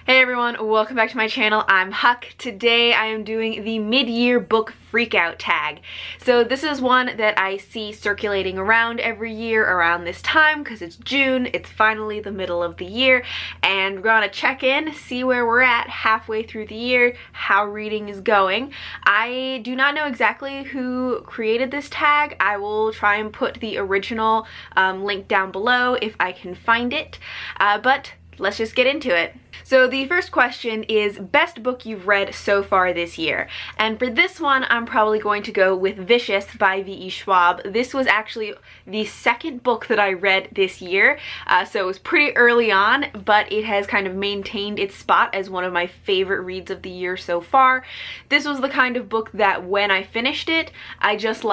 Hey everyone, welcome back to my channel. I'm Huck. Today I am doing the mid-year book freakout tag. So this is one that I see circulating around every year around this time because it's June, it's finally the middle of the year, and we're gonna check in, see where we're at halfway through the year, how reading is going. I do not know exactly who created this tag. I will try and put the original link down below if I can find it, but let's just get into it. So the first question is best book you've read so far this year. And for this one, I'm probably going to go with Vicious by V.E. Schwab. This was actually the second book that I read this year. So it was pretty early on, but it has kind of maintained its spot as one of my favorite reads of the year so far. This was the kind of book that when I finished it, I just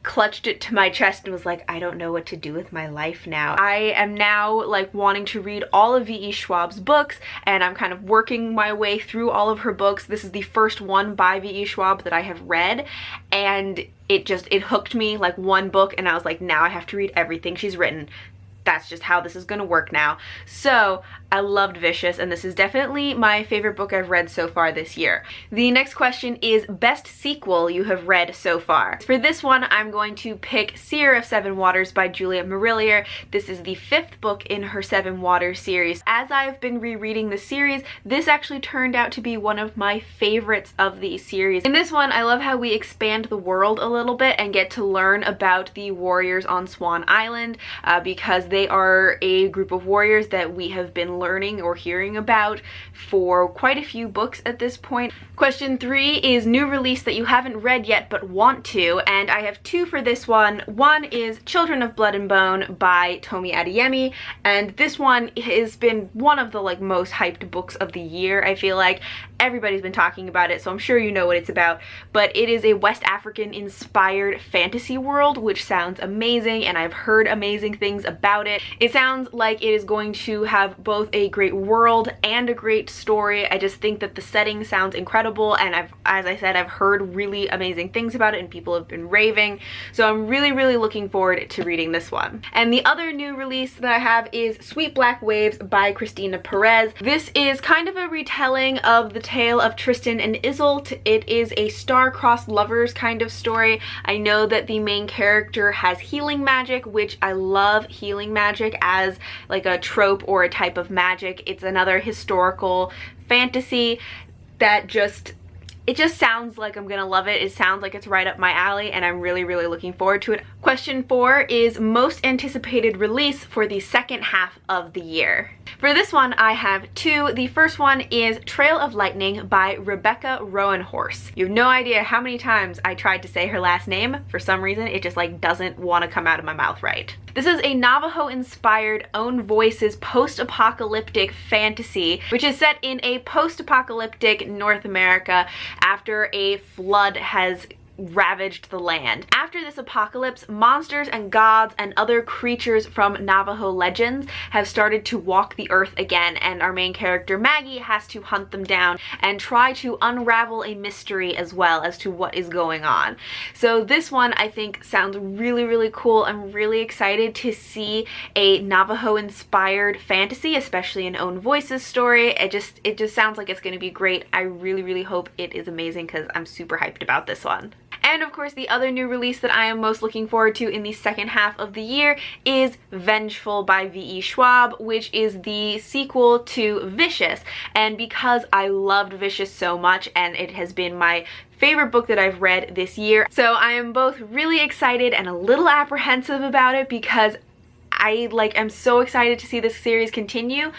clutched it to my chest and was like, I don't know what to do with my life now. I am now wanting to read all of V.E. Schwab's books, and I'm kind of working my way through all of her books. This is the first one by V.E. Schwab that I have read, and it hooked me, like one book, and I was like, now I have to read everything she's written. That's just how this is gonna work now. So I loved Vicious, and this is definitely my favorite book I've read so far this year. The next question is best sequel you have read so far. For this one, I'm going to pick Seer of Seven Waters by Julia Marillier. This is the fifth book in her Seven Waters series. As I've been rereading the series, this actually turned out to be one of my favorites of the series. In this one, I love how we expand the world a little bit and get to learn about the warriors on Swan Island, because they are a group of warriors that we have been learning or hearing about for quite a few books at this point. Question 3 is new release that you haven't read yet but want to, and I have two for this one. One is Children of Blood and Bone by Tomi Adeyemi, and this one has been one of the most hyped books of the year. I feel like everybody's been talking about it, so I'm sure you know what it's about, but it is a West African inspired fantasy world, which sounds amazing, and I've heard amazing things about it. It sounds like it is going to have both a great world and a great story. I just think that the setting sounds incredible, and as I said, I've heard really amazing things about it and people have been raving, so I'm really looking forward to reading this one. And the other new release that I have is Sweet Black Waves by Christina Perez. This is kind of a retelling of the tale of Tristan and Isolde. It is a star-crossed lovers kind of story. I know that the main character has healing magic, which I love healing magic as a trope or a type of magic. It's another historical fantasy that it just sounds like I'm gonna love it. It sounds like it's right up my alley, and I'm really looking forward to it. Question 4 is most anticipated release for the second half of the year. For this one, I have two. The first one is Trail of Lightning by Rebecca Roanhorse. You have no idea how many times I tried to say her last name. For some reason, it just doesn't want to come out of my mouth right. This is a Navajo-inspired Own Voices post-apocalyptic fantasy, which is set in a post-apocalyptic North America after a flood has ravaged the land. After this apocalypse, monsters and gods and other creatures from Navajo legends have started to walk the earth again, and our main character Maggie has to hunt them down and try to unravel a mystery as well as to what is going on. So this one I think sounds really cool. I'm really excited to see a Navajo inspired fantasy, especially an Own Voices story. It just sounds like it's going to be great. I really hope it is amazing because I'm super hyped about this one. And of course, the other new release that I am most looking forward to in the second half of the year is Vengeful by V.E. Schwab, which is the sequel to Vicious. And because I loved Vicious so much, and it has been my favorite book that I've read this year, so I am both really excited and a little apprehensive about it because I'm so excited to see this series continue,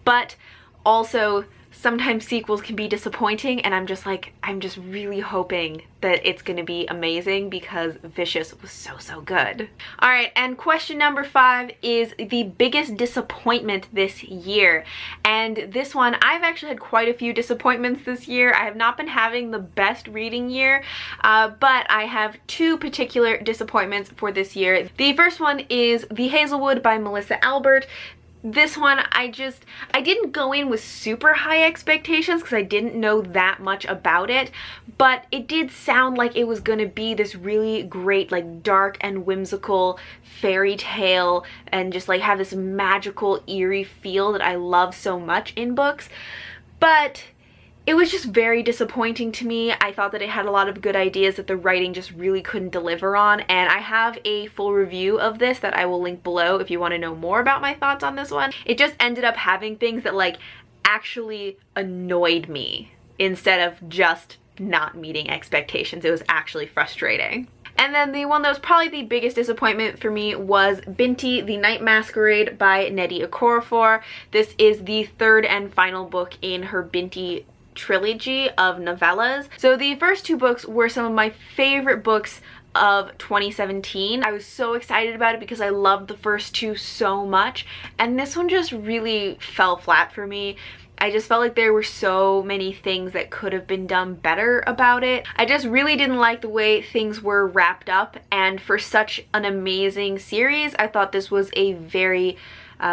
but also sometimes sequels can be disappointing, and I'm just really hoping that it's gonna be amazing because Vicious was so good. All right, and question number 5 is the biggest disappointment this year. And this one, I've actually had quite a few disappointments this year. I have not been having the best reading year, but I have two particular disappointments for this year. The first one is The Hazelwood by Melissa Albert. This one, I didn't go in with super high expectations because I didn't know that much about it, but it did sound like it was gonna be this really great, dark and whimsical fairy tale and just have this magical, eerie feel that I love so much in books. but it was just very disappointing to me. I thought that it had a lot of good ideas that the writing just really couldn't deliver on, and I have a full review of this that I will link below if you want to know more about my thoughts on this one. It just ended up having things that like actually annoyed me instead of just not meeting expectations. It was actually frustrating. And then the one that was probably the biggest disappointment for me was Binti, The Night Masquerade by Nnedi Okorafor. This is the third and final book in her Binti trilogy of novellas. So the first two books were some of my favorite books of 2017. I was so excited about it because I loved the first two so much, and this one just really fell flat for me. I just felt like there were so many things that could have been done better about it. I just really didn't like the way things were wrapped up, and for such an amazing series, I thought this was a very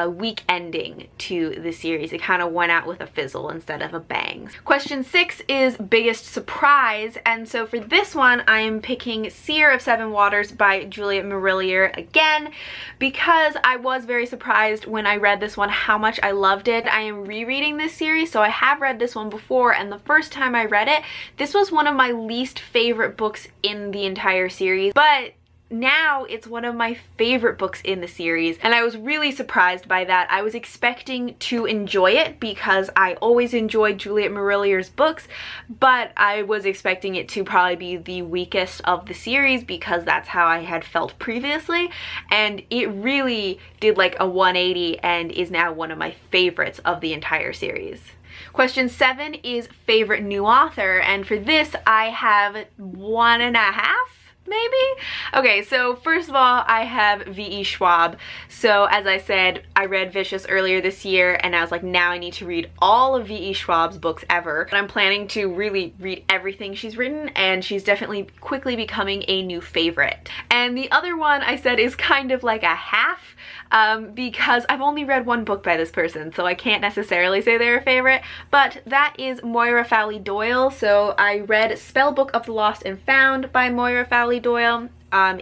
weak ending to the series. It kind of went out with a fizzle instead of a bang. Question 6 is biggest surprise, and so for this one I am picking Seer of Seven Waters by Juliet Marillier again, because I was very surprised when I read this one how much I loved it. I am rereading this series, so I have read this one before, and the first time I read it, this was one of my least favorite books in the entire series, but now it's one of my favorite books in the series, and I was really surprised by that. I was expecting to enjoy it because I always enjoyed Juliet Marillier's books, but I was expecting it to probably be the weakest of the series because that's how I had felt previously, and it really did like a 180 and is now one of my favorites of the entire series. Question 7 is favorite new author, and for this I have 1.5 maybe? Okay, so first of all, I have V.E. Schwab. So as I said, I read Vicious earlier this year, and I was like, now I need to read all of V.E. Schwab's books ever. And I'm planning to really read everything she's written, and she's definitely quickly becoming a new favorite. And the other one I said is kind of like a half, because I've only read one book by this person, so I can't necessarily say they're a favorite, but that is Moira Fowley-Doyle. So I read Spellbook of the Lost and Found by Moira Fowley-Doyle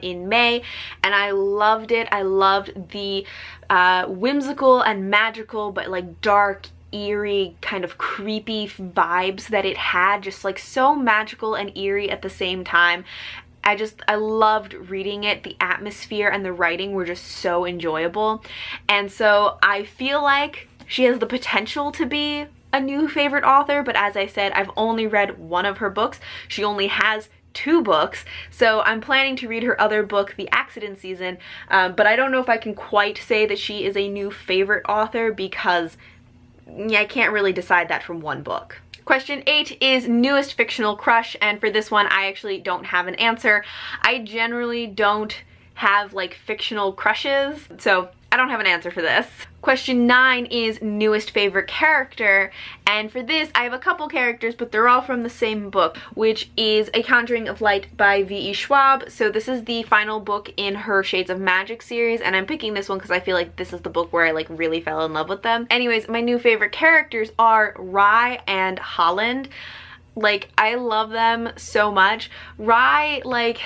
in May, and I loved it. I loved the whimsical and magical but like dark, eerie, kind of creepy vibes that it had, just like so magical and eerie at the same time. I loved reading it. The atmosphere and the writing were just so enjoyable, and so I feel like she has the potential to be a new favorite author, but as I said, I've only read one of her books. She only has 2 books, so I'm planning to read her other book, The Accident Season, but I don't know if I can quite say that she is a new favorite author because I can't really decide that from one book. Question 8 is newest fictional crush, and for this one I actually don't have an answer. I generally don't have like fictional crushes, so I don't have an answer for this. Question 9 is newest favorite character, and for this I have a couple characters, but they're all from the same book, which is A Conjuring of Light by V.E. Schwab. So this is the final book in her Shades of Magic series, and I'm picking this one because I feel like this is the book where I like really fell in love with them. Anyways, my new favorite characters are Rye and Holland. Like, I love them so much. Rye, like,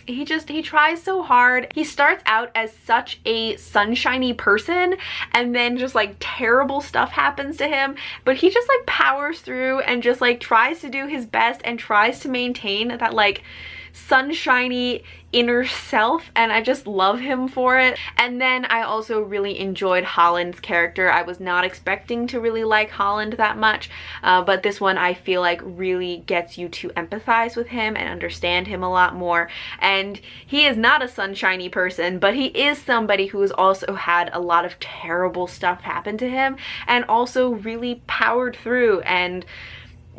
he tries so hard. He starts out as such a sunshiny person, and then just like terrible stuff happens to him, but he just like powers through and just like tries to do his best and tries to maintain that like sunshiny inner self, and I just love him for it. And then I also really enjoyed Holland's character. I was not expecting to really like Holland that much, but this one I feel like really gets you to empathize with him and understand him a lot more. And he is not a sunshiny person, but he is somebody who has also had a lot of terrible stuff happen to him and also really powered through and,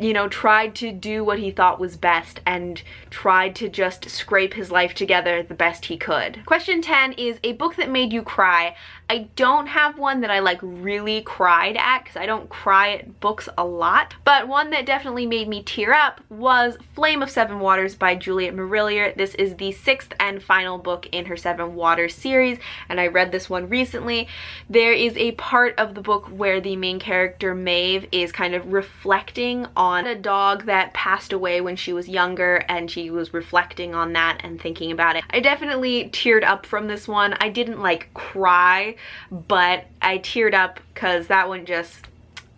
you know, tried to do what he thought was best and tried to just scrape his life together the best he could. Question 10 is a book that made you cry. I don't have one that I like really cried at because I don't cry at books a lot, but one that definitely made me tear up was Flame of Seven Waters by Juliet Marillier. This is the 6th and final book in her Seven Waters series, and I read this one recently. There is a part of the book where the main character Maeve is kind of reflecting on a dog that passed away when she was younger, and she was reflecting on that and thinking about it. I definitely teared up from this one. I didn't like cry, but I teared up because that one just,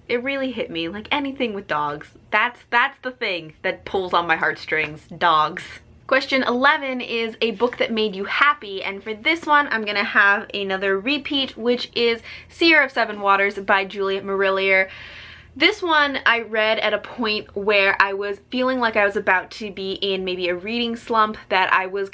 it really hit me. Like anything with dogs. That's the thing that pulls on my heartstrings. Dogs. Question 11 is a book that made you happy, and for this one I'm gonna have another repeat, which is Seer of Seven Waters by Juliet Marillier. This one I read at a point where I was feeling like I was about to be in maybe a reading slump, that I was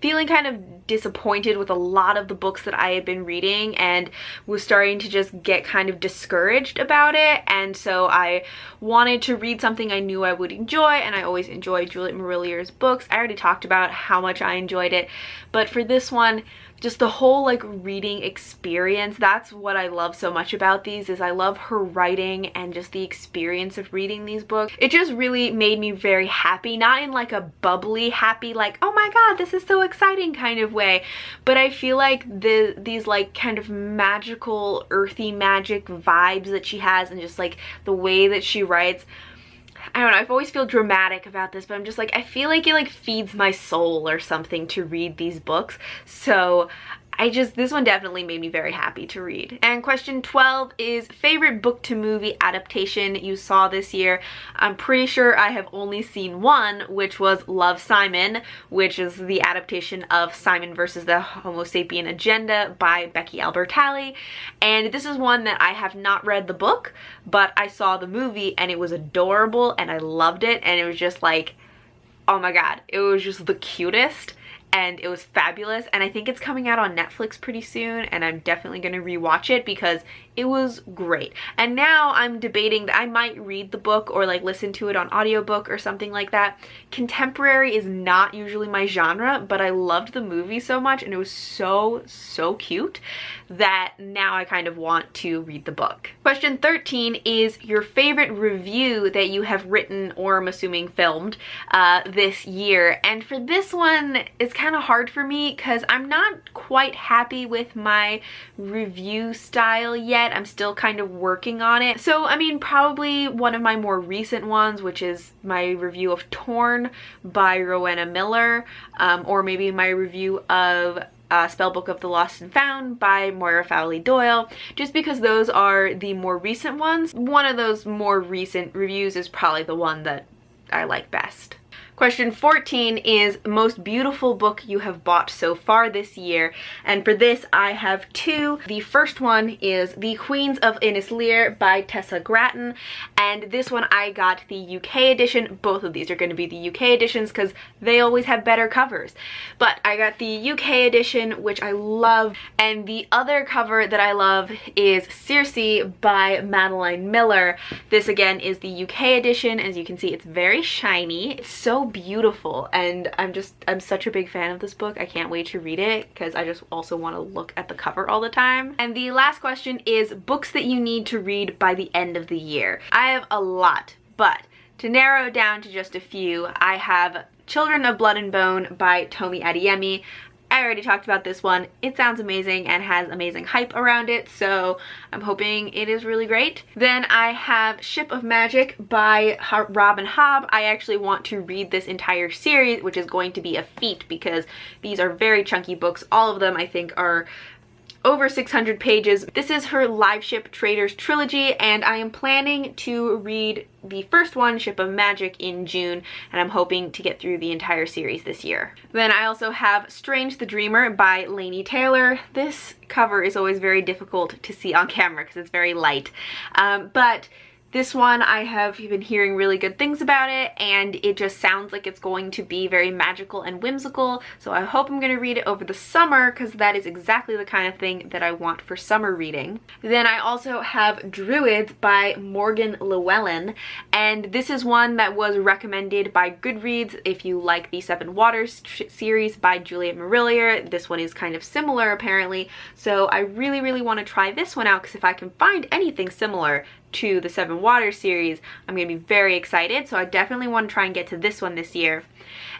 feeling kind of disappointed with a lot of the books that I had been reading and was starting to just get kind of discouraged about it. And so I wanted to read something I knew I would enjoy, and I always enjoy Juliet Marillier's books. I already talked about how much I enjoyed it, but for this one, just the whole like reading experience, that's what I love so much about these, is I love her writing and just the experience of reading these books. It just really made me very happy, not in like a bubbly happy, like, oh my god, this is so exciting kind of way, but I feel like these like kind of magical, earthy magic vibes that she has, and just like the way that she writes. I don't know, I've always feel dramatic about this, but I'm just like, I feel like it like feeds my soul or something to read these books. So this one definitely made me very happy to read. And question 12 is favorite book to movie adaptation you saw this year. I'm pretty sure I have only seen one, which was Love, Simon, which is the adaptation of Simon versus the Homo Sapien Agenda by Becky Albertalli. And this is one that I have not read the book, but I saw the movie and it was adorable and I loved it, and it was just like, oh my god, it was just the cutest. And it was fabulous, and I think it's coming out on Netflix pretty soon, and I'm definitely going to rewatch it because it was great. And now I'm debating that I might read the book or like listen to it on audiobook or something like that. Contemporary is not usually my genre, but I loved the movie so much and it was so cute that now I kind of want to read the book. Question 13 is your favorite review that you have written, or I'm assuming filmed, this year. And for this one, it's kind of hard for me because I'm not quite happy with my review style yet. I'm still kind of working on it. So I mean, probably one of my more recent ones, which is my review of Torn by Rowena Miller, or maybe my review of Spellbook of the Lost and Found by Moira Fowley-Doyle, just because those are the more recent ones. One of those more recent reviews is probably the one that I like best. Question 14 is most beautiful book you have bought so far this year, and for this I have two. The first one is The Queens of Innisleer by Tessa Gratton, and this one I got the UK edition. Both of these are going to be the UK editions because they always have better covers, but I got the UK edition, which I love, and the other cover that I love is Circe by Madeline Miller. This again is the UK edition. As you can see, it's very shiny. It's so beautiful, and I'm such a big fan of this book. I can't wait to read it because I just also want to look at the cover all the time. And the last question is books that you need to read by the end of the year. I have a lot, but to narrow it down to just a few, I have Children of Blood and Bone by Tomi Adeyemi. I already talked about this one. It sounds amazing and has amazing hype around it, so I'm hoping it is really great. Then I have Ship of Magic by Robin Hobb. I actually want to read this entire series, which is going to be a feat because these are very chunky books. All of them I think are over 600 pages. This is her Live Ship Traders trilogy, and I am planning to read the first one, Ship of Magic, in June, and I'm hoping to get through the entire series this year. Then I also have Strange the Dreamer by Laini Taylor. This cover is always very difficult to see on camera because it's very light, but this one I have been hearing really good things about it, and it just sounds like it's going to be very magical and whimsical, so I hope I'm going to read it over the summer because that is exactly the kind of thing that I want for summer reading. Then I also have Druids by Morgan Llewellyn, and this is one that was recommended by Goodreads if you like the Seven Waters series by Juliet Marillier. This one is kind of similar apparently, so I really want to try this one out because if I can find anything similar to the Seven Waters series, I'm going to be very excited, so I definitely want to try and get to this one this year.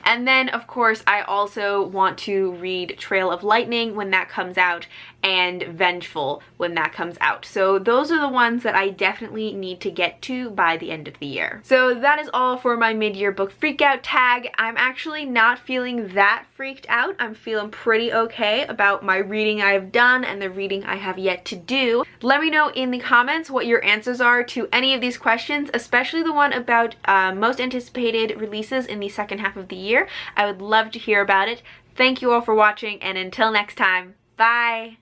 And then of course I also want to read Trail of Lightning when that comes out, and Vengeful when that comes out. So those are the ones that I definitely need to get to by the end of the year. So that is all for my mid-year book freakout tag. I'm actually not feeling that freaked out. I'm feeling pretty okay about my reading I've done and the reading I have yet to do. Let me know in the comments what your answers are to any of these questions, especially the one about most anticipated releases in the second half of the year. I would love to hear about it. Thank you all for watching, and until next time, bye!